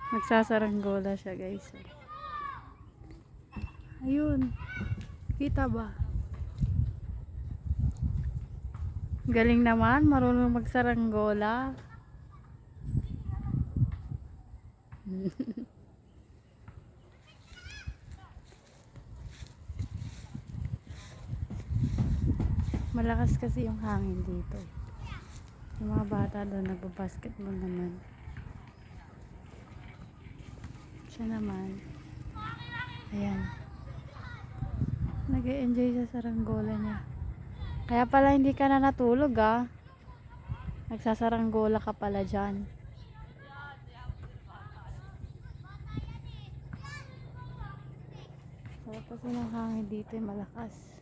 Nagsasaranggola siya, guys. Ayun. Kita ba? Galing naman, marunong magsaranggola. Malakas kasi yung hangin dito. Yung mga bata doon nagbabasketball naman. Siya naman. Ayan. Nag-e-enjoy sa saranggola niya. Kaya pala hindi ka na natulog ah. Nagsasaranggola ka pala dyan. Sarap kasi ng hangin dito, malakas.